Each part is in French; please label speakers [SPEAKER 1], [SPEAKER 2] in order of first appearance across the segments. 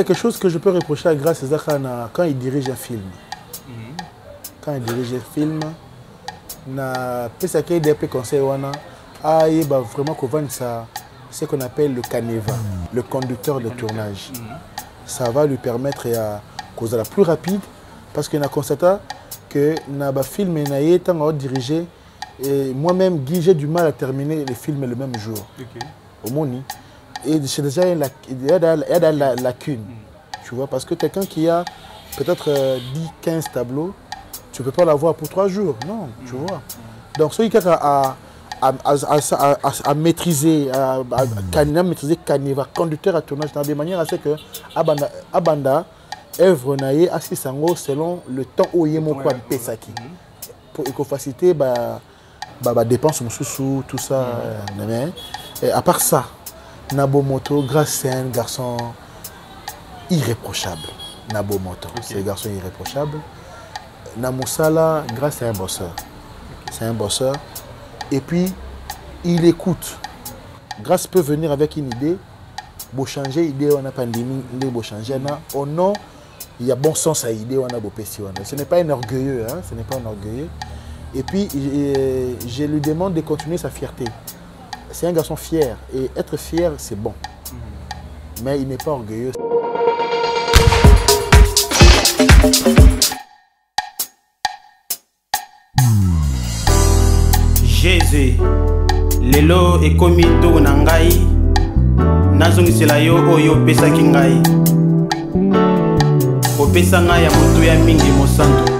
[SPEAKER 1] quelque chose que je peux reprocher à Grâce Zakana quand il dirige un film. Quand il dirige un film, na pesake des conseils wana il va vraiment convaincre ça ce qu'on appelle le caneva, le conducteur de tournage. Ça va lui permettre à cause la plus rapide parce qu'il a constaté que na ba film na étant dirigé et moi-même Guy j'ai du mal à terminer les films le même jour. Au Moni. Et c'est déjà il y a la lacune. Tu vois, parce que quelqu'un qui a peut-être 10-15 tableaux, tu ne peux pas l'avoir pour 3 jours. Non, tu vois. Donc, celui qui a à maîtriser, à maîtriser Caneva, conducteur à tournage, de manière à ce que Abanda œuvre naïe assis sango selon le temps où il y a pesaki. Pour efficacité, dépenses sous tout ça. Et à part ça, Nabomoto, Grâce, c'est un garçon irréprochable. Nabomoto, c'est un garçon irréprochable. Namoussala, Grâce, c'est un bosseur. C'est un bosseur. Et puis, il écoute. Grâce peut venir avec une idée. Pour changer l'idée, on a pandémie, pour changer. Au nom, il y a bon sens à l'idée, on a beau pessi. Ce n'est pas un orgueilleux. Hein? Ce n'est pas un orgueilleux. Et puis, je lui demande de continuer sa fierté. C'est un garçon fier. Et être fier, c'est bon. Mais il n'est pas orgueilleux.
[SPEAKER 2] Jésus, lelo ekomi to na ngai, nazongisela yo oyo pesaki ngai. Opesa ngai ya moto ya mingi mosantu.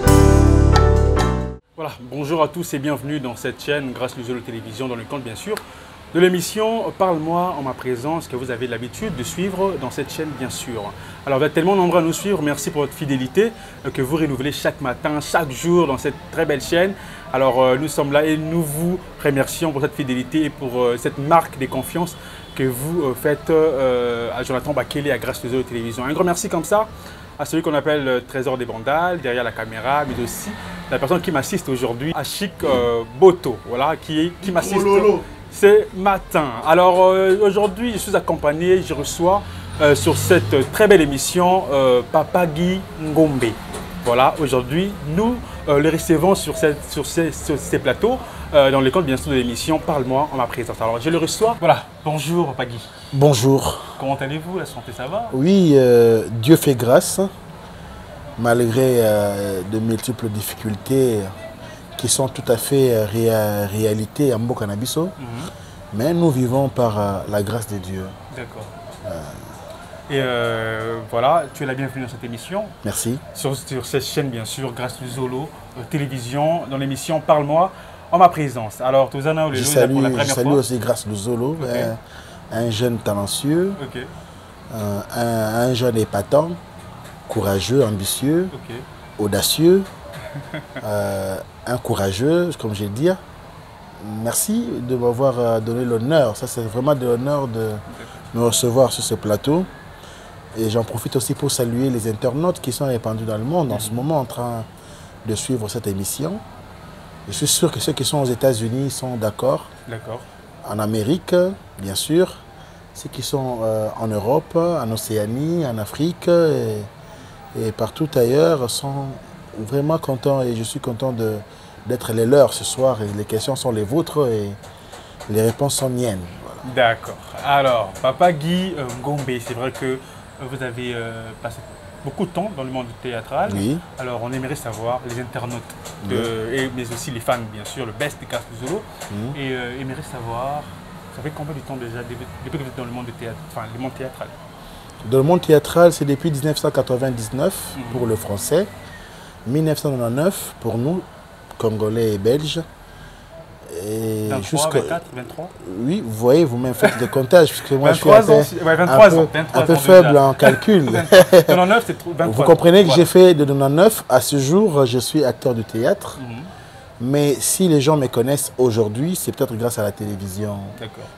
[SPEAKER 3] Voilà, bonjour à tous et bienvenue dans cette chaîne Grâce Luzolo Télévision, dans le cadre bien sûr de l'émission Parle-moi en ma présence que vous avez l'habitude de suivre dans cette chaîne bien sûr. Alors vous êtes tellement nombreux à nous suivre, merci pour votre fidélité que vous renouvelez chaque matin, chaque jour dans cette très belle chaîne. Alors nous sommes là et nous vous remercions pour cette fidélité et pour cette marque de confiance que vous faites à Jonathan Bakele à Grâce Luzolo Télévision. Un grand merci comme ça à celui qu'on appelle Trésor des Vandales, derrière la caméra, mais aussi la personne qui m'assiste aujourd'hui, Achik Boto, voilà, qui m'assiste ce matin. Alors aujourd'hui, je suis accompagné, je reçois sur cette très belle émission Papa Guy Ngombe. Voilà, aujourd'hui, nous le recevons sur ces plateaux, dans le cadre bien sûr de l'émission Parle-moi en ma présence. Alors je le reçois. Voilà, bonjour Papa Guy.
[SPEAKER 1] Bonjour.
[SPEAKER 3] Comment allez-vous? La santé, ça va?
[SPEAKER 1] Oui, Dieu fait grâce, malgré de multiples difficultés qui sont tout à fait réalité à Mbokanabiso. Mais nous vivons par la grâce de Dieu.
[SPEAKER 3] D'accord. Et voilà, tu es la bienvenue dans cette émission.
[SPEAKER 1] Merci.
[SPEAKER 3] Sur cette chaîne, bien sûr, Grâce Luzolo Télévision, dans l'émission Parle-moi en ma présence. Alors, tous pour
[SPEAKER 1] je
[SPEAKER 3] la première fois.
[SPEAKER 1] salue aussi Grâce Luzolo, un jeune talentueux, un jeune épatant, courageux, ambitieux, audacieux, un courageux, comme je vais dire. Merci de m'avoir donné l'honneur. Ça, c'est vraiment de l'honneur de me recevoir sur ce plateau. Et j'en profite aussi pour saluer les internautes qui sont répandus dans le monde en ce moment en train de suivre cette émission. Je suis sûr que ceux qui sont aux États-Unis sont d'accord. D'accord. En Amérique, bien sûr. Ceux qui sont en Europe, en Océanie, en Afrique et partout ailleurs sont vraiment contents. Et je suis content d'être les leurs ce soir. Et les questions sont les vôtres et les réponses sont miennes.
[SPEAKER 3] Voilà. D'accord. Alors, Papa Guy Ngombe, c'est vrai que vous avez passé beaucoup de temps dans le monde théâtral. Oui. Alors, on aimerait savoir, les internautes, mais aussi les fans, bien sûr, le best de Grâce Luzolo, et aimerait savoir, ça fait combien de temps déjà, depuis que vous êtes dans le monde théâtral?
[SPEAKER 1] Dans le monde théâtral, c'est depuis 1999 pour le français, 1999 pour nous, Congolais et Belges. Et
[SPEAKER 3] 23, 24, 23.
[SPEAKER 1] Oui, vous voyez, vous-même faites des comptages, parce que moi
[SPEAKER 3] 23
[SPEAKER 1] je suis un peu faible
[SPEAKER 3] déjà
[SPEAKER 1] en calcul.
[SPEAKER 3] 99, c'est 23.
[SPEAKER 1] Vous comprenez que j'ai fait de 99 à ce jour, je suis acteur de théâtre. Mais si les gens me connaissent aujourd'hui, c'est peut-être grâce à la télévision,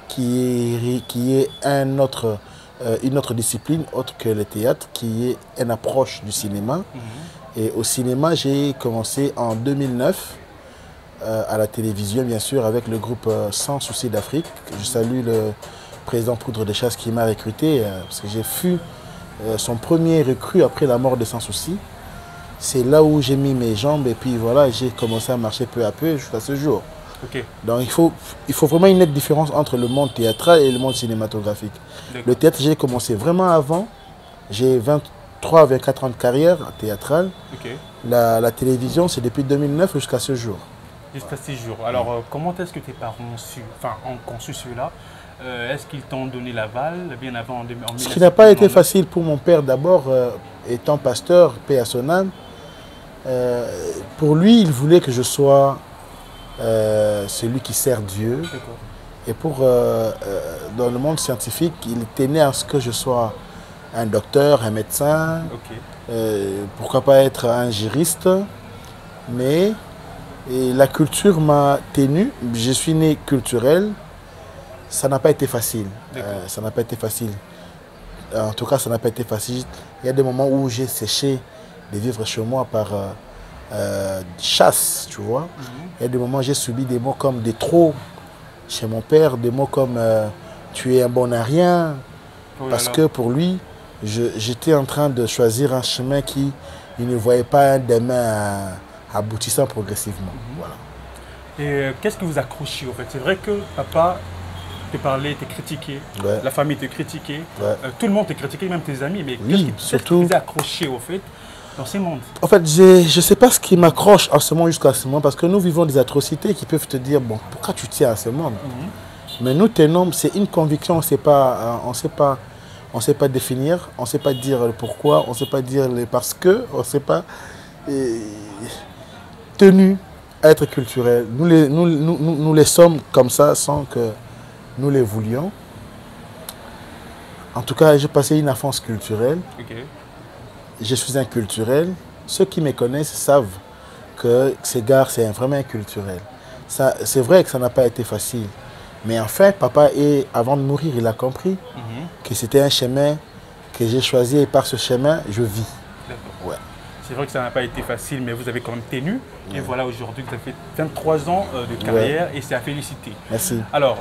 [SPEAKER 1] qui est une autre discipline, autre que le théâtre, qui est une approche du cinéma. Et au cinéma, j'ai commencé en 2009. À la télévision, bien sûr, avec le groupe Sans Souci d'Afrique. Je salue le président Poudre de Chasse qui m'a recruté parce que j'ai fui son premier recrue après la mort de Sans Souci. C'est là où j'ai mis mes jambes et puis voilà, j'ai commencé à marcher peu à peu jusqu'à ce jour.
[SPEAKER 3] Ok.
[SPEAKER 1] Donc il faut vraiment une nette différence entre le monde théâtral et le monde cinématographique. Le théâtre, j'ai commencé vraiment avant. J'ai 23-24 ans de carrière théâtrale.
[SPEAKER 3] Ok.
[SPEAKER 1] La télévision, c'est depuis 2009 jusqu'à ce jour.
[SPEAKER 3] Jusqu'à ce jour. Alors, comment est-ce que tes parents ont conçu cela? Est-ce qu'ils t'ont donné l'aval bien avant en
[SPEAKER 1] Ce qui n'a pas été facile pour mon père d'abord, étant pasteur, paix à son âme. Pour lui, il voulait que je sois celui qui sert Dieu. Et dans le monde scientifique, il tenait à ce que je sois un docteur, un médecin. Pourquoi pas être un juriste. Mais la culture m'a tenu. Je suis né culturel. Ça n'a pas été facile. Ça n'a pas été facile. En tout cas, ça n'a pas été facile. Il y a des moments où j'ai séché de vivre chez moi par chasse, tu vois. Il y a des moments où j'ai subi des mots comme des trop chez mon père, des mots comme tu es un bon à rien. Parce que pour lui, j'étais en train de choisir un chemin qui il ne voyait pas un demain aboutissant progressivement. Voilà.
[SPEAKER 3] Et qu'est-ce qui vous a accroché au fait? C'est vrai que papa te parlait, te critiquait, la famille te critiquait, tout le monde te critiquait, même tes amis. Mais qu'est-ce qui vous a accroché au fait dans ces mondes?
[SPEAKER 1] En fait, je ne sais pas ce qui m'accroche en ce moment jusqu'à ce moment, parce que nous vivons des atrocités qui peuvent te dire, bon, pourquoi tu tiens à ce monde? Mais nous tenons, c'est une conviction, on ne sait pas définir, on ne sait pas dire le pourquoi, on ne sait pas dire le parce que, on ne sait pas tenu à être culturel. Nous les sommes comme ça sans que nous les voulions. En tout cas, j'ai passé une enfance culturelle. Je suis un culturel. Ceux qui me connaissent savent que Ségard, c'est vraiment un culturel. C'est vrai que ça n'a pas été facile. Mais en fait, papa, avant de mourir, il a compris que c'était un chemin que j'ai choisi et par ce chemin, je vis. Ouais.
[SPEAKER 3] C'est vrai que ça n'a pas été facile, mais vous avez quand même tenu. Et voilà, aujourd'hui, vous avez fait 23 ans de carrière et c'est à féliciter.
[SPEAKER 1] Merci.
[SPEAKER 3] Alors,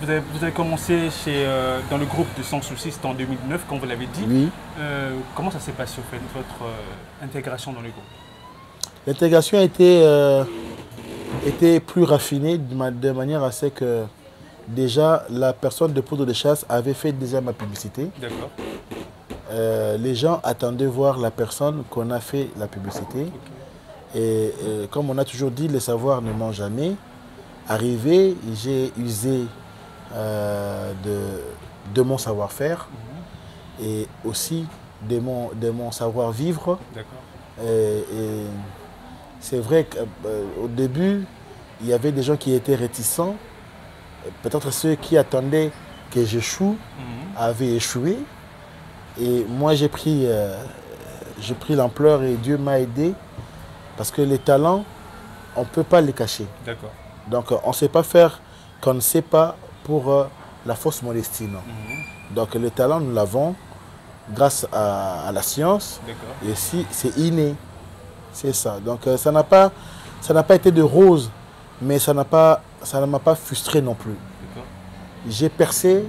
[SPEAKER 3] vous avez commencé dans le groupe de Sans Souci, c'était en 2009, comme vous l'avez dit.
[SPEAKER 1] Oui.
[SPEAKER 3] Comment ça s'est passé, au fait, votre intégration dans le groupe?
[SPEAKER 1] L'intégration a été plus raffinée de manière à ce que déjà la personne de Poudre de Chasse avait fait déjà ma publicité.
[SPEAKER 3] D'accord.
[SPEAKER 1] Les gens attendaient voir la personne qu'on a fait la publicité. Et comme on a toujours dit, le savoir ne ment jamais. Arrivé, j'ai usé de mon savoir-faire et aussi de mon savoir-vivre. Et c'est vrai qu'au début, il y avait des gens qui étaient réticents. Peut-être ceux qui attendaient que j'échoue avaient échoué. Et moi, j'ai pris l'ampleur et Dieu m'a aidé. Parce que les talents, on ne peut pas les cacher.
[SPEAKER 3] D'accord.
[SPEAKER 1] Donc, on ne sait pas faire qu'on ne sait pas pour la fausse modestie. Non. Donc, le talent, nous l'avons grâce à la science. Et si c'est inné. C'est ça. Donc, ça n'a pas été de rose, mais ça ne m'a pas frustré non plus. J'ai percé,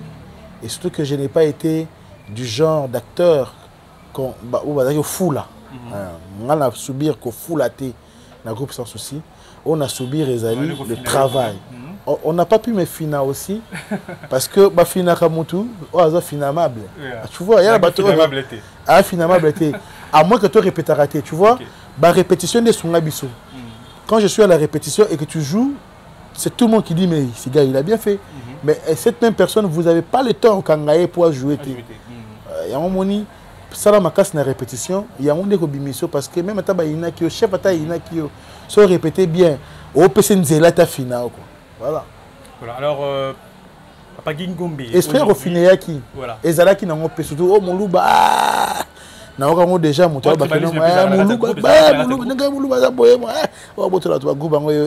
[SPEAKER 1] et surtout que je n'ai pas été du genre d'acteur où on a fou là. On a subi qu'au fou là, dans le groupe Sans Souci. On a subi le travail. On n'a pas pu me finir aussi, parce que ma fina kamutu, on a finamable. Tu vois, il y a la finamable. À moins que tu répètes raté, tu vois. La répétition de son abisso. Quand je suis à la répétition et que tu joues, c'est tout le monde qui dit mais ce gars il a bien fait. Mais cette même personne, vous n'avez pas le temps pour jouer. Il y a un moment où ça va casse la répétition, il y a un moment où parce que même le chef qui se répéter bien, au PC Nzela ta finale. Voilà.
[SPEAKER 3] Alors, Papa Gingombe.
[SPEAKER 1] Esprit au final qui. Et Zala qui n'a pas surtout oh mon louba. Na oka déjà mon toba bakeno mon louba za boye moi o botola to guba ngoyo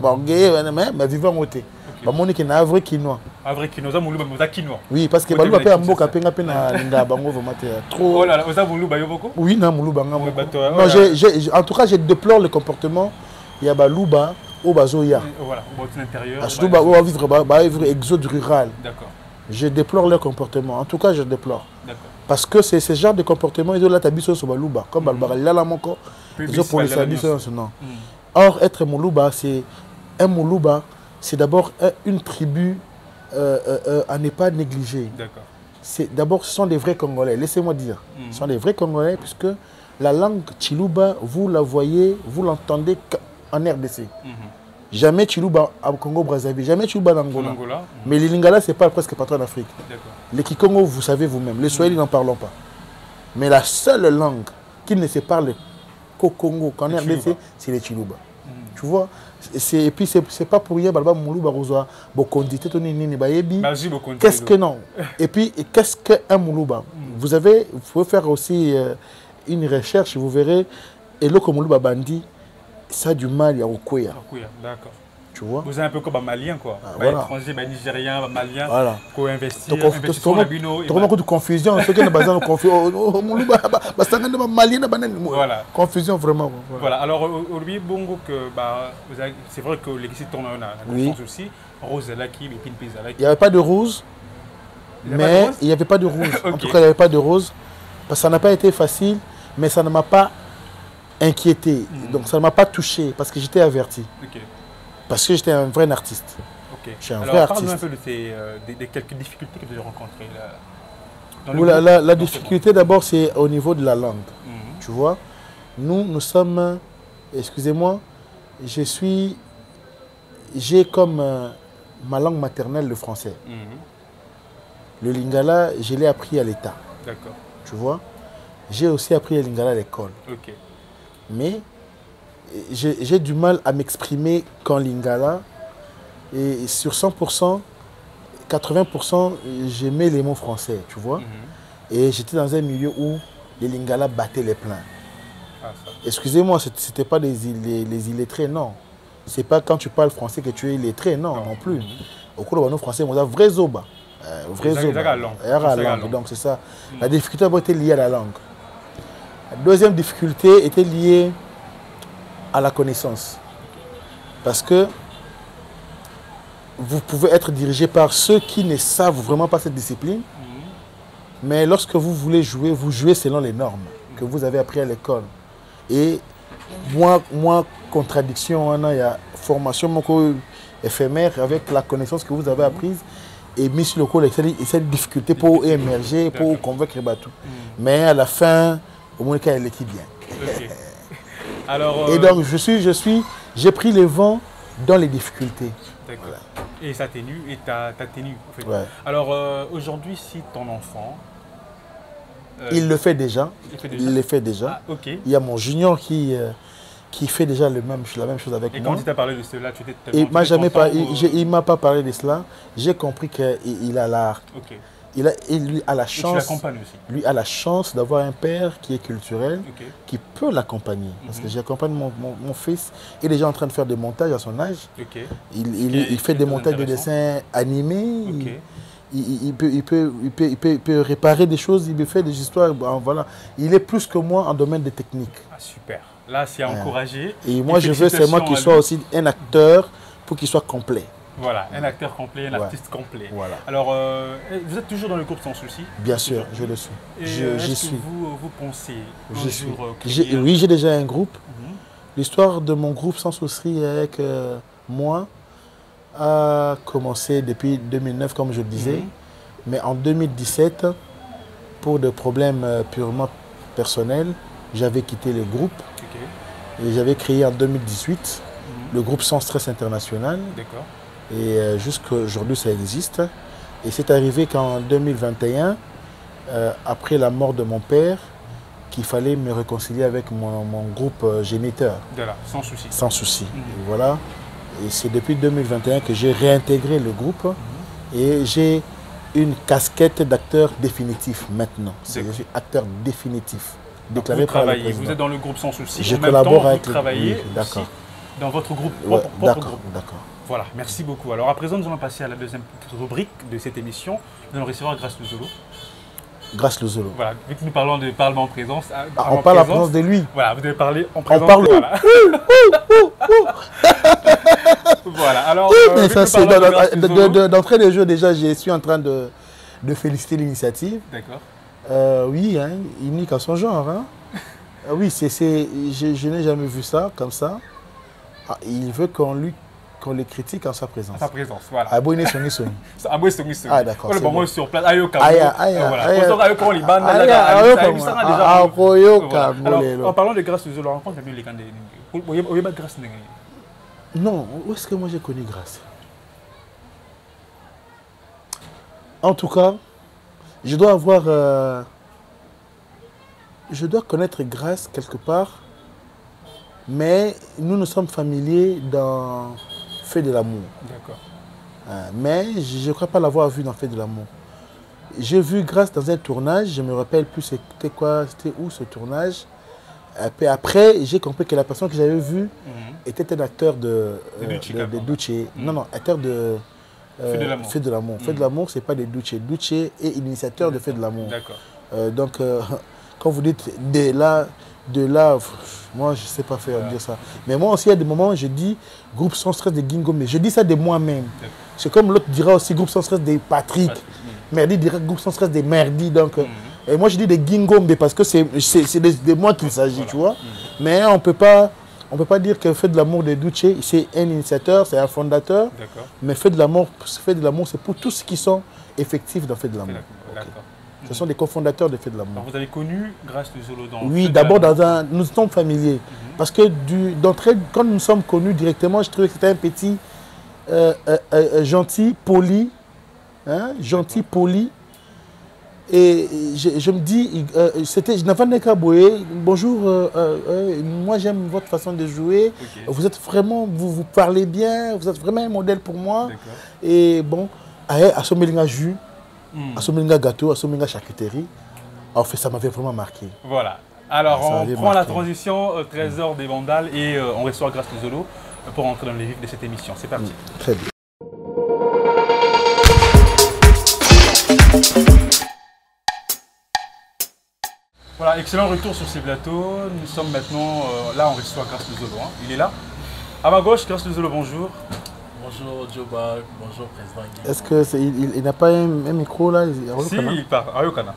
[SPEAKER 1] ba ngé mais vivant moté ba monique na vrai quinoa
[SPEAKER 3] za mon louba za quinoa
[SPEAKER 1] oui parce que ba louba pe amboka penga pe na nga bango vraiment trop
[SPEAKER 3] oh là là za mon louba yo boko
[SPEAKER 1] oui na mon louba nga non en tout cas je déplore le comportement il y a ba louba au bazoya
[SPEAKER 3] voilà au bord intérieur
[SPEAKER 1] surtout ba vivre exode rural.
[SPEAKER 3] D'accord.
[SPEAKER 1] Je déplore leur comportement. En tout cas, je déplore.
[SPEAKER 3] Parce
[SPEAKER 1] que c'est ce genre de comportement, ils ont là tabiso sur Balouba. Comme Balbara, là, moko, ils ont pour les services. Non. Or, être Moulouba, c'est un Moulouba, c'est d'abord une tribu à ne pas négliger. D'abord, ce sont des vrais Congolais. Laissez-moi dire. Ce sont des vrais Congolais, puisque la langue Chiluba, vous la voyez, vous l'entendez en RDC. Jamais Chiluba au Congo-Brazzaville, jamais Chiluba en Angola. Mais les Lingala, ce n'est pas presque pas en Afrique. Les Kikongo, vous savez vous-même. Les Swahili, n'en parlons pas. Mais la seule langue qui ne se parle qu'au Congo, qu'en RDC, c'est les Chiluba. Tu vois? Et puis, ce n'est pas pour rien, qu'est-ce que non? Et puis, qu'est-ce qu'un Moulouba? Vous pouvez faire aussi une recherche, vous verrez, et le Moulouba Bandi, ça a du mal à Okoya.
[SPEAKER 3] D'accord.
[SPEAKER 1] Tu vois?
[SPEAKER 3] Vous êtes un peu comme un Malien, quoi.
[SPEAKER 1] Voilà.
[SPEAKER 3] Étranger, Nigérien, Malien,
[SPEAKER 1] voilà.
[SPEAKER 3] Co-investir,
[SPEAKER 1] tu as beaucoup de confusion. Ceux qui ont besoin de confusion. Voilà. Confusion, vraiment.
[SPEAKER 3] Voilà. Alors, aujourd'hui, bongo, c'est vrai que l'église tourne la conscience aussi. Rose Laki, Épine Pizalaki.
[SPEAKER 1] Il n'y avait pas de rose. Mais il n'y avait pas de rose. En tout cas, il n'y avait pas de rose. Parce que ça n'a pas été facile, mais ça ne m'a pas inquiété. Donc ça ne m'a pas touché parce que j'étais averti. Parce que j'étais un vrai artiste.
[SPEAKER 3] Alors parle-nous un peu de quelques difficultés que vous avez rencontrées.
[SPEAKER 1] La difficulté d'abord c'est au niveau de la langue. Tu vois, nous sommes, excusez-moi, j'ai comme ma langue maternelle le français. Le lingala, je l'ai appris à l'État.
[SPEAKER 3] D'accord.
[SPEAKER 1] Tu vois, j'ai aussi appris le lingala à l'école. Mais j'ai du mal à m'exprimer qu'en lingala. Et sur 100%, 80%, j'aimais les mots français, tu vois. Et j'étais dans un milieu où les lingala battaient les pleins. Excusez-moi, ce n'était pas les illettrés, non. Ce n'est pas quand tu parles français que tu es illettré, non plus. Au cours de nos français, on a vrai zoba. Vrai zoba. Donc c'est ça. La difficulté était liée à la langue. La deuxième difficulté était liée à la connaissance. Parce que vous pouvez être dirigé par ceux qui ne savent vraiment pas cette discipline. Mais lorsque vous voulez jouer, vous jouez selon les normes que vous avez appris à l'école. Et moi, contradiction, il y a formation éphémère avec la connaissance que vous avez apprise et mis sur le coup cette difficulté pour émerger, pour convaincre Batou. Mais à la fin, au moins, elle est bien.
[SPEAKER 3] Alors,
[SPEAKER 1] et donc, j'ai pris le vent dans les difficultés.
[SPEAKER 3] D'accord. Voilà. Et ça t'énue, et t'as tenu. En fait. Alors, aujourd'hui, si ton enfant...
[SPEAKER 1] il le fait déjà. Il le fait déjà. Il y a mon junior qui fait déjà la même chose avec moi.
[SPEAKER 3] Et quand il t'a parlé de cela, tu t'es...
[SPEAKER 1] Il ne m'a pas parlé de cela. J'ai compris qu'il a l'art. Lui a la chance.
[SPEAKER 3] Et tu l'accompagnes aussi.
[SPEAKER 1] Lui a la chance d'avoir un père qui est culturel, qui peut l'accompagner. Parce que j'accompagne mon fils. Il est déjà en train de faire des montages à son âge. Il fait des montages de dessins animés. Il peut réparer des choses, il peut faire des histoires. Voilà. Il est plus que moi en domaine de technique.
[SPEAKER 3] Ah, super. Là, c'est encouragé.
[SPEAKER 1] Et moi, je veux seulement qu'il soit aussi un acteur pour qu'il soit complet.
[SPEAKER 3] Voilà, un acteur complet, un artiste complet. Voilà. Alors, vous êtes toujours dans le groupe Sans Souci? Bien sûr,
[SPEAKER 1] je le suis.
[SPEAKER 3] Est-ce que vous pensez
[SPEAKER 1] oui, j'ai déjà un groupe. L'histoire de mon groupe Sans Souci avec moi a commencé depuis 2009, comme je le disais. Mais en 2017, pour des problèmes purement personnels, j'avais quitté le groupe. Et j'avais créé en 2018 le groupe Sans Stress International.
[SPEAKER 3] D'accord.
[SPEAKER 1] Et jusqu'à aujourd'hui, ça existe. Et c'est arrivé qu'en 2021, après la mort de mon père, qu'il fallait me réconcilier avec mon groupe géniteur.
[SPEAKER 3] Voilà, Sans Souci.
[SPEAKER 1] Sans Souci. Et voilà. Et c'est depuis 2021 que j'ai réintégré le groupe. Et j'ai une casquette d'acteur définitif maintenant. Je suis acteur définitif. Déclaré par le président.
[SPEAKER 3] Vous êtes dans le groupe Sans Souci.
[SPEAKER 1] Je collabore avec
[SPEAKER 3] le groupe. Vous travaillez aussi dans votre groupe, propre groupe.
[SPEAKER 1] D'accord.
[SPEAKER 3] Voilà, merci beaucoup. Alors à présent, nous allons passer à la deuxième rubrique de cette émission. Nous allons recevoir Grâce Luzolo.
[SPEAKER 1] Grâce Luzolo.
[SPEAKER 3] Voilà, vu que nous parlons de parlement en présence.
[SPEAKER 1] On parle en présence de lui.
[SPEAKER 3] Voilà, vous devez parler en présence.
[SPEAKER 1] On parle.
[SPEAKER 3] Voilà. Voilà, alors...
[SPEAKER 1] Oui, mais ça c'est d'entrée de jeu déjà, je suis en train de féliciter l'initiative.
[SPEAKER 3] D'accord.
[SPEAKER 1] Oui, hein, unique à son genre. Hein. Oui, je n'ai jamais vu ça comme ça. Ah, il veut qu'on les critique en sa présence.
[SPEAKER 3] En sa présence, voilà.
[SPEAKER 1] Abonné son son.
[SPEAKER 3] Abonné son son.
[SPEAKER 1] Ah d'accord.
[SPEAKER 3] Le moment sur place,
[SPEAKER 1] Alors,
[SPEAKER 3] en parlant de Grâce Luzolo, on rencontre les candidats. Vous avez Grâce?
[SPEAKER 1] Non, où est-ce que moi j'ai connu Grâce? En tout cas, je dois connaître Grâce quelque part, mais nous sommes familiers dans Fait de l'amour. D'accord. Mais je ne crois pas l'avoir vu dans Fait de l'amour. J'ai vu Grâce dans un tournage, je ne me rappelle plus c'était où ce tournage. Après, j'ai compris que la personne que j'avais vue était un acteur de Duce. Non, acteur de Fait de l'amour. Fait de l'amour, ce n'est pas de Duce. Duce est initiateur de Fait de l'amour. D'accord. Donc, quand vous dites de là, moi je ne sais pas faire dire ça. Mais moi aussi, il y a des moments où je dis groupe sans stress de Gingombe. Je dis ça de moi-même. C'est comme l'autre dira aussi groupe sans stress de Patrick. Merdi dira groupe sans stress de Merdi. Donc, et moi je dis de Gingombe parce que c'est de moi qu'il s'agit, tu vois. Mais on ne peut pas dire que Fait de l'amour de Duce, c'est un initiateur, c'est un fondateur. Mais Fait de l'amour, c'est pour tous ceux qui sont effectifs dans Fait de l'amour. Ce sont des cofondateurs de Fait de l'amour.
[SPEAKER 3] Vous avez connu Grâce Luzolo dans...
[SPEAKER 1] Oui, d'abord nous sommes familiers. Parce que d'entrée, quand nous nous sommes connus directement, je trouvais que c'était un petit gentil, poli. Hein, gentil, poli. Et je me dis, c'était Navan Kaboué, bonjour, moi j'aime votre façon de jouer. Vous êtes vraiment, vous parlez bien, vous êtes vraiment un modèle pour moi. Et bon, à Somelinga jus. À Somelinga gâteau, à Somelinga charcuterie. En fait, ça m'avait vraiment marqué.
[SPEAKER 3] Voilà. Alors, on prend la transition Trésor des Vandales et on reçoit Grâce Luzolo pour entrer dans les vifs de cette émission. C'est parti.
[SPEAKER 1] Très bien.
[SPEAKER 3] Voilà, excellent retour sur ces plateaux. Nous sommes maintenant, là on reçoit Grâce Luzolo. Hein. Il est là. À ma gauche, Grâce Luzolo, bonjour.
[SPEAKER 4] Bonjour Djoba, bonjour Président Guy.
[SPEAKER 1] Est-ce qu'il n'a pas un micro là?
[SPEAKER 3] Si, il parle. Ayokana.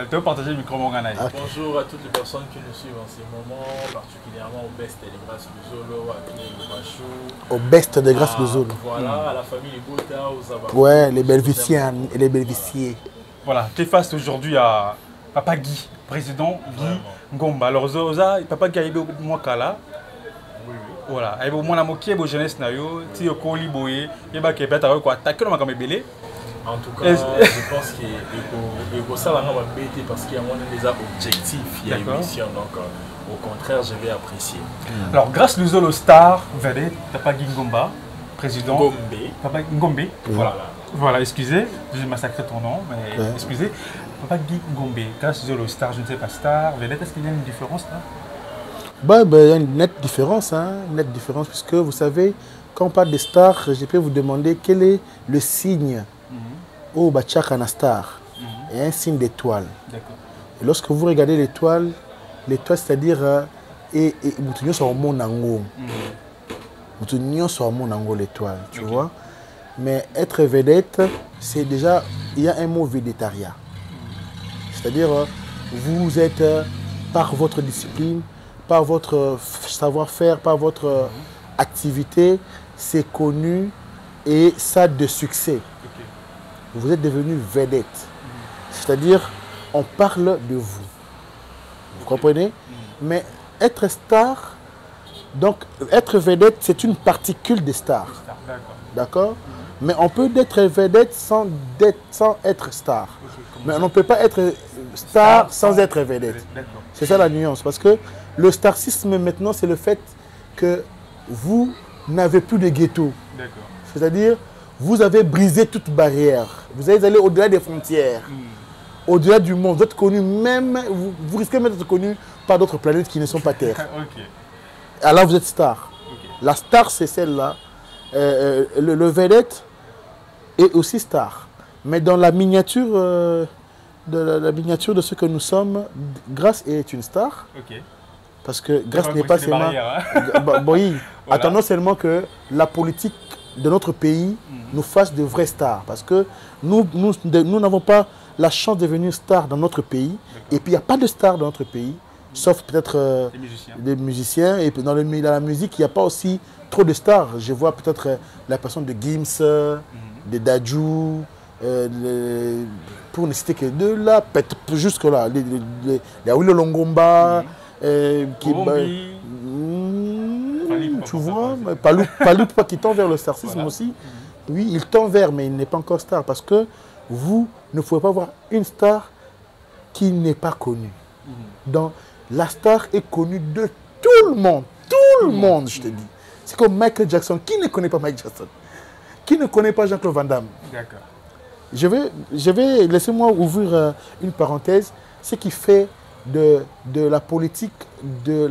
[SPEAKER 3] Tu peux partager le micro, mon gars.
[SPEAKER 4] Bonjour à toutes les personnes qui nous suivent en ce moment, particulièrement au Best de Grâce Luzolo, à Clé Machou.
[SPEAKER 1] Au Best de Grâce Luzolo.
[SPEAKER 4] Voilà, à la famille Bota, aux Ababa.
[SPEAKER 1] Ouais, les Belviciens et les Belviciers.
[SPEAKER 3] Voilà, tu es face aujourd'hui à Papa Guy, président Guy Ngomba. Alors, Papa Guy a eu moi Kala. Voilà, et bon, moi la moquée, bon jeunesse na yo, ti yo koli boye, yeba ke beta ko attaquer le makame belé.
[SPEAKER 4] En tout cas, je pense que ça va m'embêter parce qu'il y a moins des objectifs, il y a une mission, donc au contraire, je vais apprécier.
[SPEAKER 3] Alors, Grâce Luzolo star, vedette, Papa Guy Ngomba, président.
[SPEAKER 4] Ngombe.
[SPEAKER 3] Papa Ngombe. Voilà. Voilà, excusez, j'ai massacré ton nom, mais excusez. Papa Guy Ngombe, Grâce Luzolo star, je ne sais pas star, vedette, est-ce qu'il y a une différence là?
[SPEAKER 1] Bah, il y a une nette différence, puisque vous savez, quand on parle de stars, je peux vous demander quel est le signe au Bachakana star. Il y a un signe d'étoile. Et lorsque vous regardez l'étoile, c'est-à-dire, et vous sur mon ango. Vous sur mon ango l'étoile, tu vois. Mais être vedette, c'est déjà, il y a un mot védétariat. C'est-à-dire, vous êtes, par votre discipline, par votre savoir-faire, par votre activité, c'est connu et ça a de succès. Vous êtes devenu vedette. C'est-à-dire, on parle de vous. Vous comprenez? Mais être star, donc être vedette, c'est une particule des stars. D'accord? Mais on peut être vedette sans être star. Mais on ne peut pas être star sans être vedette. C'est ça la nuance. Parce que le starsisme maintenant, c'est le fait que vous n'avez plus de ghetto. C'est-à-dire, vous avez brisé toute barrière. Vous allez aller au-delà des frontières, au-delà du monde. Vous êtes connu même, vous risquez même d'être connu par d'autres planètes qui ne sont pas Terre. Alors vous êtes star. La star, c'est celle-là. Le vedette est aussi star. Mais dans la miniature, de ce que nous sommes, Grâce est une star. Parce que grâce n'est pas seulement... Oui, attendons seulement que la politique de notre pays nous fasse de vrais stars. Parce que nous n'avons pas la chance de devenir star dans notre pays. Et puis il n'y a pas de stars dans notre pays, sauf peut-être des musiciens. Et puis dans la musique, il n'y a pas aussi trop de stars. Je vois peut-être la personne de Gims, de Dadju, pour ne citer que deux là, jusque là. Il y a Willow Longomba, tu vois, Palou qui tend vers le starsisme aussi. Oui, il tend vers, mais il n'est pas encore star. Parce que vous ne pouvez pas voir une star qui n'est pas connue. Donc, la star est connue de tout le monde. Tout le monde, je te dis. C'est comme Michael Jackson. Qui ne connaît pas Michael Jackson? Qui ne connaît pas Jean-Claude Van Damme? D'accord. Je vais laissez-moi ouvrir une parenthèse. Ce qui fait de la politique de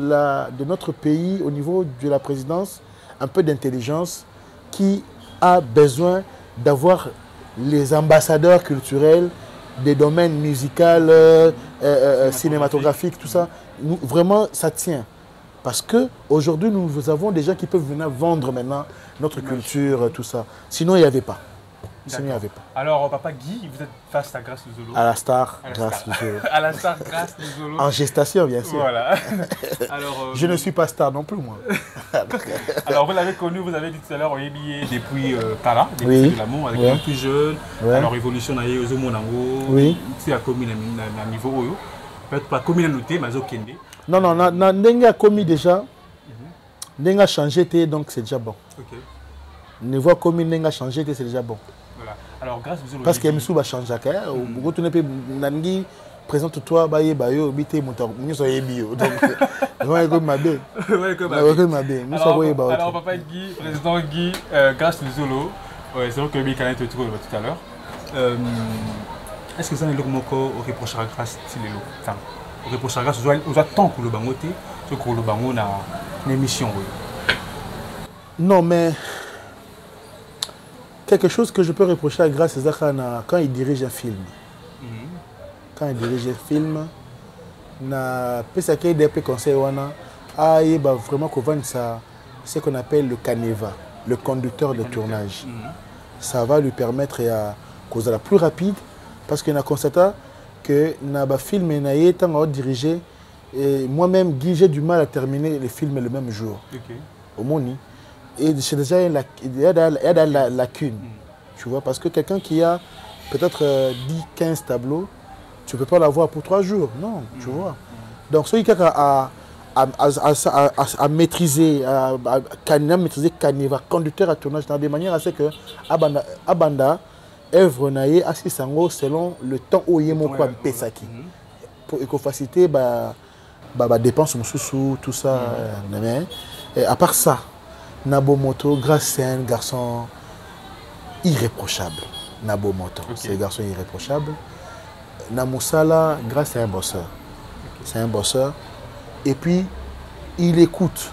[SPEAKER 1] notre pays au niveau de la présidence un peu d'intelligence qui a besoin d'avoir les ambassadeurs culturels des domaines musicaux, cinématographiques, tout ça. Vraiment, ça tient. Parce qu'aujourd'hui, nous avons des gens qui peuvent venir vendre maintenant notre culture, tout ça. Sinon, il n'y avait pas. Sinon, il n'y avait pas.
[SPEAKER 3] Alors, Papa Guy, vous êtes face à Grâce Luzolo.
[SPEAKER 1] À la star, Grâce Luzolo.
[SPEAKER 3] À la star, Grâce Luzolo.
[SPEAKER 1] En gestation, bien sûr.
[SPEAKER 3] Voilà. Alors,
[SPEAKER 1] je ne suis pas star non plus, moi.
[SPEAKER 3] Alors, vous l'avez connu, vous avez dit tout à l'heure, on est billet depuis Kala, depuis de l'amour, avec un plus jeune. Alors, évolution, on a eu Zomonango. Oui. C'est à commune à niveau. Peut-être pas commune à noter, mais Zokende.
[SPEAKER 1] Non, Nenga a commis déjà. Nenga a changé, donc c'est déjà bon. Ok. Niveau commis, Nenga a changé, c'est déjà bon.
[SPEAKER 3] Voilà. Alors, grâce aux
[SPEAKER 1] parce que Missou va changer. Beaucoup de gens Nangi présente-toi, baye bayo, bite montar, nous sommes bio. Donc, comme ma bé.
[SPEAKER 3] Alors, Papa Guy, président Guy, grâce Luzolo, c'est vrai que Bikane te trouve tout à l'heure. Est-ce que ça n'est pas au reprochera grâce Tilelo? Au reprochera grâce aux attentes pour le bangoté, ce que le bango na l'émission.
[SPEAKER 1] Non, mais quelque chose que je peux reprocher à Grâce Zakhana quand il dirige un film. Quand il dirige un film, na pesa qu'il des conseils wana vraiment qu'on vend ça, ce qu'on appelle le caneva, le conducteur de tournage. Ça va lui permettre à causer la plus rapide parce qu'il a constaté que na film na tant dirigé et moi-même j'ai du mal à terminer les films le même jour. Au Moni. Et c'est déjà il y a la lacune. Tu vois, parce que quelqu'un qui a peut-être 10-15 tableaux, tu ne peux pas l'avoir pour 3 jours. Non, tu vois. Donc, celui qui a à maîtriser, à maîtriser Caneva, conducteur à tournage, dans des manières à ce que Abanda œuvre naïe assez sango selon le temps où il y a mon pesaki. Pour éco-faciliter, dépenses sous tout ça. Et à part ça, Nabomoto, Grâce, c'est un garçon irréprochable. Nabomoto, c'est un garçon irréprochable. Namoussala, Grâce, c'est un bosseur. C'est un bosseur. Et puis, il écoute.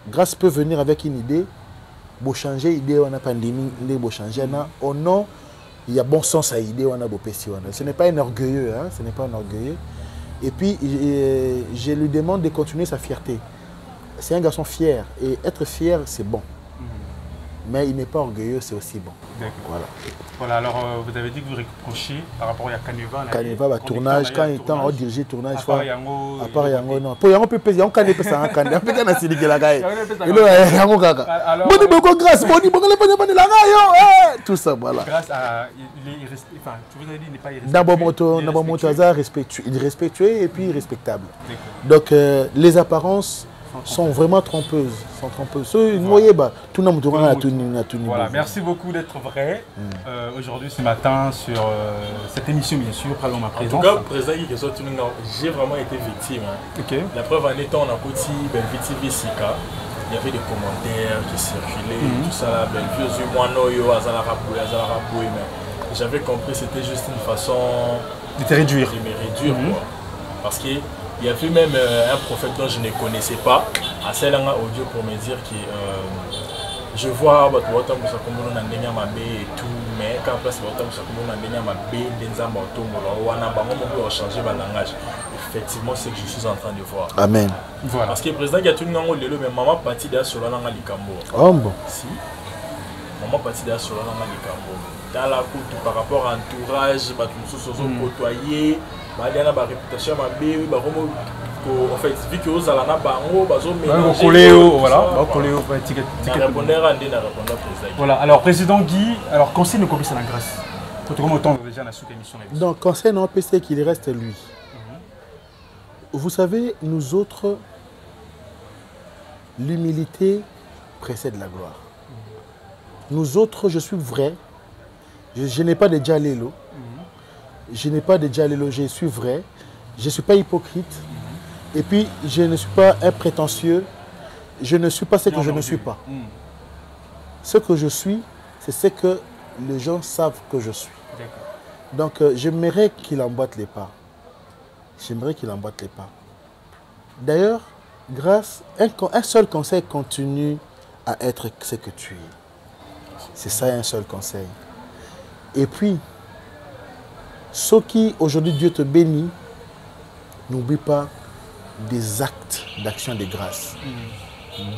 [SPEAKER 1] Grâce peut venir avec une idée. Pour changer l'idée, on a pandémie, pour changer. Au nom, il y a bon sens à l'idée, on a beau pessi. Ce n'est pas un orgueilleux. Hein? Ce n'est pas un orgueilleux. Et puis, je lui demande de continuer sa fierté. C'est un garçon fier. Et être fier, c'est bon. Mais il n'est pas orgueilleux, c'est aussi bon. Voilà.
[SPEAKER 3] Voilà, alors vous avez dit que vous reprochez par rapport à Caneva.
[SPEAKER 1] Caneva, tournage, quand il est en dirigé tournage. À part Yango, non. Pour Yango, il y a un canne ça en canne. Il y a un canne à Silike la gaille. Il y a Yango Kaka. Boni beaucoup grâce, Boni la gaille. Tout ça, voilà.
[SPEAKER 3] Grâce à. Il est resté. Enfin, tu vous avez dit, il n'est pas irrespectueux.
[SPEAKER 1] Nabomoto, il est respectueux et puis respectable. Donc, les apparences sont vraiment trompeuses.
[SPEAKER 3] Voilà, merci beaucoup d'être vrai aujourd'hui, ce matin, sur cette émission, bien sûr, parlons ma présence.
[SPEAKER 4] En tout cas, président, j'ai vraiment été victime. La preuve en étant en côté, Bellevue Sika, il y avait des commentaires qui circulaient, tout ça, Bellevue, mais j'avais compris que c'était juste une façon
[SPEAKER 3] de te réduire.
[SPEAKER 4] De me réduire, quoi. Parce que il y avait même un prophète dont je ne connaissais pas, à Selanga Audio, pour me dire que je vois et tout, mais quand place autant ça comme on a bien ma bien des amba automolo wana bango mo changer ba langage. Effectivement, c'est que je suis en train de voir.
[SPEAKER 1] Amen.
[SPEAKER 4] Voilà. Parce que le président qui a tout le monde le mais maman partie de sur la langue likambo.
[SPEAKER 1] Oh bon.
[SPEAKER 4] Si. Maman partie de sur la langue likambo. Dans la cour par rapport à entourage, bah tout ça côtoyer, bah il y a la réputation ma bé, bah comme en fait vu que aux alana bango, bah zo mélanger.
[SPEAKER 3] Coléo voilà, coléo ticket
[SPEAKER 4] répondeur à président.
[SPEAKER 3] Voilà, alors président Guy, alors conseil nous copie ça la grâce. Pour tout autant déjà la sous-émission.
[SPEAKER 1] Donc conseil non PC qu'il reste lui. Vous savez, nous autres, l'humilité précède la gloire. Nous autres, je suis vrai. Je n'ai pas de djalélo. Je n'ai pas de djalélo, je suis vrai. Je ne suis pas hypocrite. Et puis, je ne suis pas un prétentieux. Je ne suis pas ce que je ne suis pas. Ce que je suis, c'est ce que les gens savent que je suis. Donc, j'aimerais qu'il emboîte les pas. J'aimerais qu'il emboîte les pas. D'ailleurs, grâce, un seul conseil continue à être ce que tu es. C'est ça un seul conseil. Et puis, ce qui aujourd'hui Dieu te bénit, n'oublie pas des actes d'action de grâce.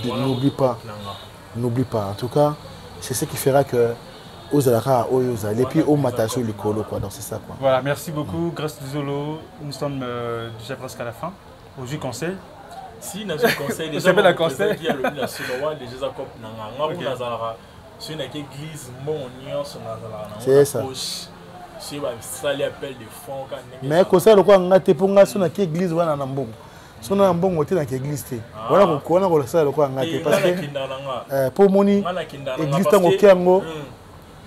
[SPEAKER 1] N'oublie pas. N'oublie pas. En tout cas, c'est ce qui fera que et puis au matasio le colo quoi, donc c'est ça quoi.
[SPEAKER 3] Voilà, merci beaucoup Grâce du Zolo. Nous sommes déjà presque à la fin. Aujourd'hui conseil.
[SPEAKER 4] Si nous avons conseil déjà
[SPEAKER 3] la conseil
[SPEAKER 4] qui a le national déjà comme nanga nazara sur une église monnion sur nazara.
[SPEAKER 1] C'est ça.
[SPEAKER 4] Si ça l'appel de fond quand
[SPEAKER 1] mais conseil le quoi ngate pour nga sur une église wana na mbongo. Sur na mbongo te na église te. Voilà ko kona ko ça le quoi ngate parce que pour moni église tango kiango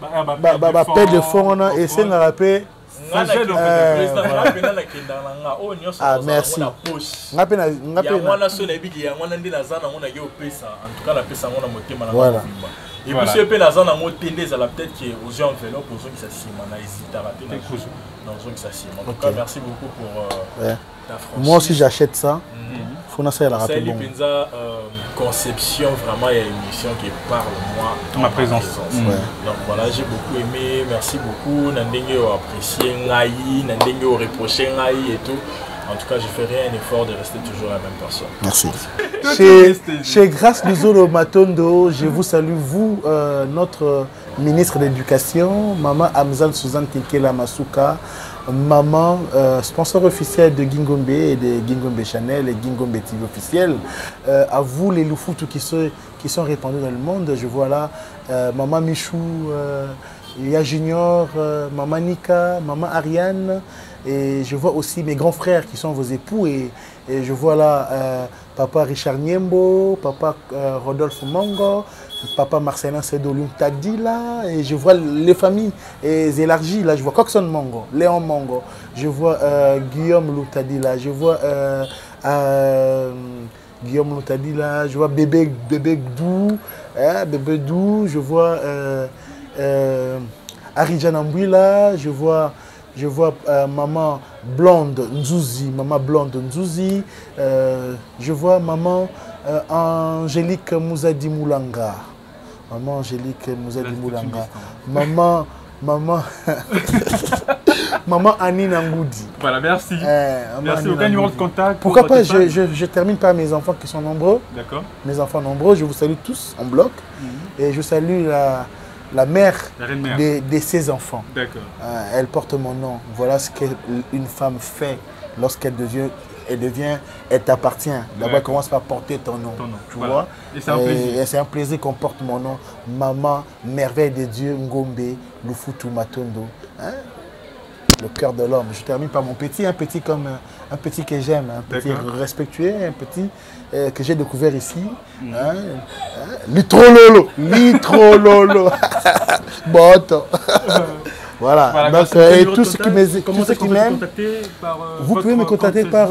[SPEAKER 1] de fond et c'est un rappel. Ah merci. Voilà.
[SPEAKER 4] Et puis si peut nazana motende ça la peut-être qui aux gens enveloppe aux gens qui s'assiment na hésita rater dans gens qui s'assiment. En tout cas merci beaucoup pour ta franchise.
[SPEAKER 1] Moi aussi j'achète ça. Faut na ça la rappeler bon.
[SPEAKER 4] Conception vraiment il y a une émission qui parle moi
[SPEAKER 3] ma présence.
[SPEAKER 4] Donc voilà, j'ai beaucoup aimé, merci beaucoup. Nandenge au apprécié ngai, nandenge au reproché ngai et tout. En tout cas, je ne ferai un effort de rester toujours la même personne.
[SPEAKER 1] Merci. Chez Grâce Luzolo Matondo, je vous salue, vous, notre ministre de l'Éducation, Maman Amzan Suzanne Tinkela Masuka, maman, sponsor officiel de Gingombe et de Gingombe Chanel et Gingombe TV officiel. À vous, les Lufutu qui sont répandus dans le monde, je vois là Maman Michou, Lia Junior, Maman Nika, Maman Ariane. Et je vois aussi mes grands frères qui sont vos époux. Et je vois là Papa Richard Niembo, Papa Rodolphe Mongo, Papa Marcelin Sedolum Tagdila. Et je vois les familles élargies. Là, je vois Coxon Mongo, Léon Mongo. Je vois Guillaume Loutadila. Je vois Guillaume Loutadila. Je vois Bébé Dou. Bébé Dou. Je vois Aridjan Ambouila. Je vois maman Blonde Nzouzi, je vois maman Angélique Mouzadi Moulanga, maman maman Annie Nangoudi.
[SPEAKER 3] Voilà, merci. Merci. Aucun numéro de contact.
[SPEAKER 1] Pourquoi pas, je termine par mes enfants qui sont nombreux. D'accord. Mes enfants nombreux, je vous salue tous en bloc. Et je salue la mère de ses enfants. D'accord. Elle porte mon nom. Voilà ce qu'une femme fait lorsqu'elle devient, elle t'appartient. D'abord, elle commence par porter ton nom. Tu vois? Et c'est un plaisir. C'est un plaisir qu'on porte mon nom. Maman, merveille de Dieu, Ngombe, Lufutu Matondo. Hein? Le cœur de l'homme. Je termine par mon petit, un petit que j'aime, un petit respectueux, un petit que j'ai découvert ici. Litrololo. Boto. Voilà. Donc, et tous ceux qui m'aiment, vous pouvez me contacter par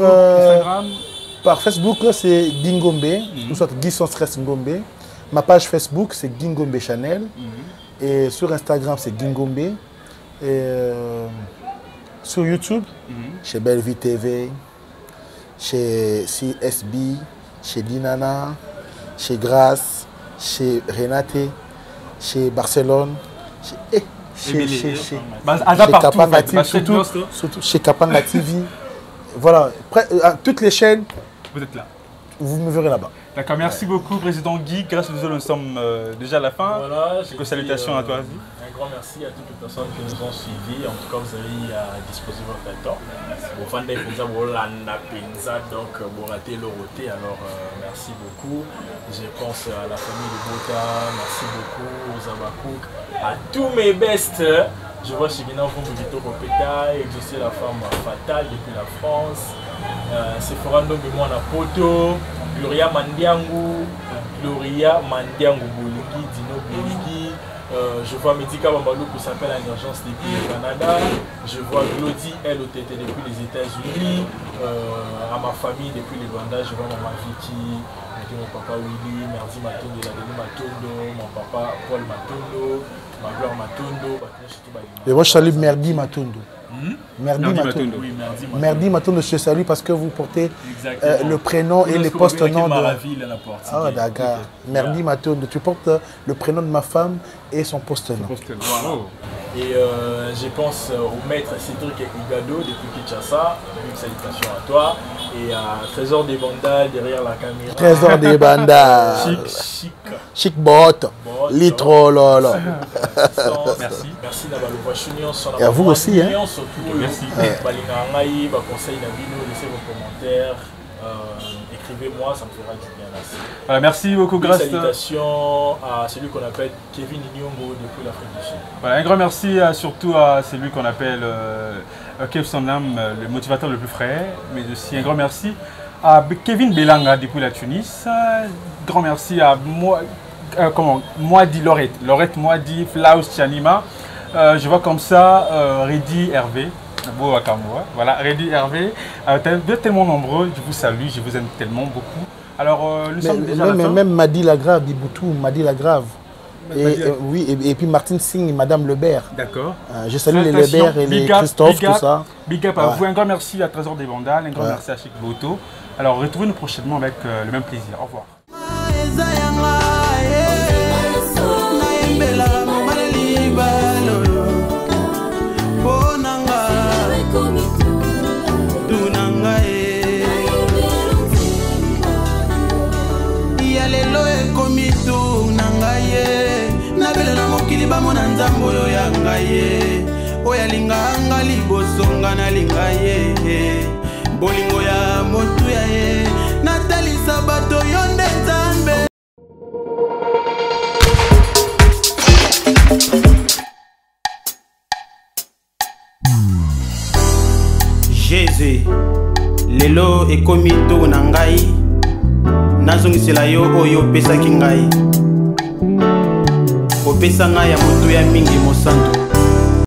[SPEAKER 1] Facebook, c'est Gingombe, ou soit Guy Sans Stress Ngombe. Ma page Facebook, c'est Gingombe Chanel. Et sur Instagram, c'est Gingombe. Et sur YouTube, chez Bellevue TV, chez CSB, chez Dinana, chez Grace, chez Renate, chez Barcelone, Kapanga TV, surtout chez Kapanga TV. Voilà, toutes les chaînes.
[SPEAKER 3] Vous êtes là.
[SPEAKER 1] Vous me verrez là-bas.
[SPEAKER 3] D'accord, merci beaucoup, Président Guy. Grâce à nous, nous sommes déjà à la fin.
[SPEAKER 4] Voilà,
[SPEAKER 3] salutations à toi.
[SPEAKER 4] Un grand merci à toutes les personnes qui nous ont suivis. En tout cas, vous avez à disposer votre temps. Vous faites donc vous ratez le roté. Alors, merci beaucoup. Je pense à la famille de Bota. Merci beaucoup aux Abakouk. À tous mes bestes. Je vois chez Guinan Vito Kopeta, exaucer la femme fatale depuis la France. Sephora Ndombe na Poto. Gloria Mandiangu Boligi, Dino Boligi. Je vois Medika Bambalou qui s'appelle en urgence depuis le Canada. Je vois Glody, elle, au TT depuis les États-Unis. À ma famille depuis le Rwanda, je vois maman Vicky, mon papa Willy, Merdi Matondo, Ladeni Matondo, mon papa Paul Matondo, ma gloire Matondo.
[SPEAKER 1] Et moi je salue Merdi Matondo. Merdi Matondo, je salue parce que vous portez le prénom et les post-noms de... Ah d'accord. Merdi Matondo, tu portes le prénom de ma femme et son post-nom.
[SPEAKER 4] Et je pense au maître Cédric Igado depuis Kinshasa. Une salutation à toi. Et à Trésor des Bandals derrière la caméra.
[SPEAKER 1] Trésor des Bandals. Chic bot. Litro lolo.
[SPEAKER 4] Merci. Merci
[SPEAKER 1] et à vous aussi. Hein.
[SPEAKER 4] Merci. Conseil laissez vos commentaires. Écrivez-moi, ça me fera du bien. Merci.
[SPEAKER 3] Voilà, merci beaucoup, grâce.
[SPEAKER 4] Salutations à celui qu'on appelle Kevin Nyongo depuis l'Afrique du Sud.
[SPEAKER 3] Voilà, un grand merci surtout à celui qu'on appelle Kev Sonam, le motivateur le plus frais, mais aussi un grand merci à Kevin Belanga depuis la Tunis. Grand merci à Moadi Lorette Moadi Flaus Chanima. Je vois comme ça Reddy Hervé. Voilà, Reddy Hervé, vous êtes tellement nombreux, je vous salue, je vous aime tellement beaucoup. Alors, nous sommes déjà
[SPEAKER 1] même Madi Lagrave, Diboutou, Madi Lagrave. Et puis Martine Singh et Madame Lebert.
[SPEAKER 3] D'accord.
[SPEAKER 1] Je salue les Lebert et les Christophe, tout ça.
[SPEAKER 3] Big up à vous, un grand merci à Trésor des Vandales, un grand merci à Chic Boto. Alors, retrouvez-nous prochainement avec le même plaisir. Au revoir.
[SPEAKER 2] Bamona nzambo yo yanga ye oya linganga libosonga na linga ye bolingo ya motu ya ye natalisa bato yo nde nzambe. Jésus lelo ekomi to na ngai nazongisela yo oyo pesaki ngai opesa ngai ya moto ya mingi mosantu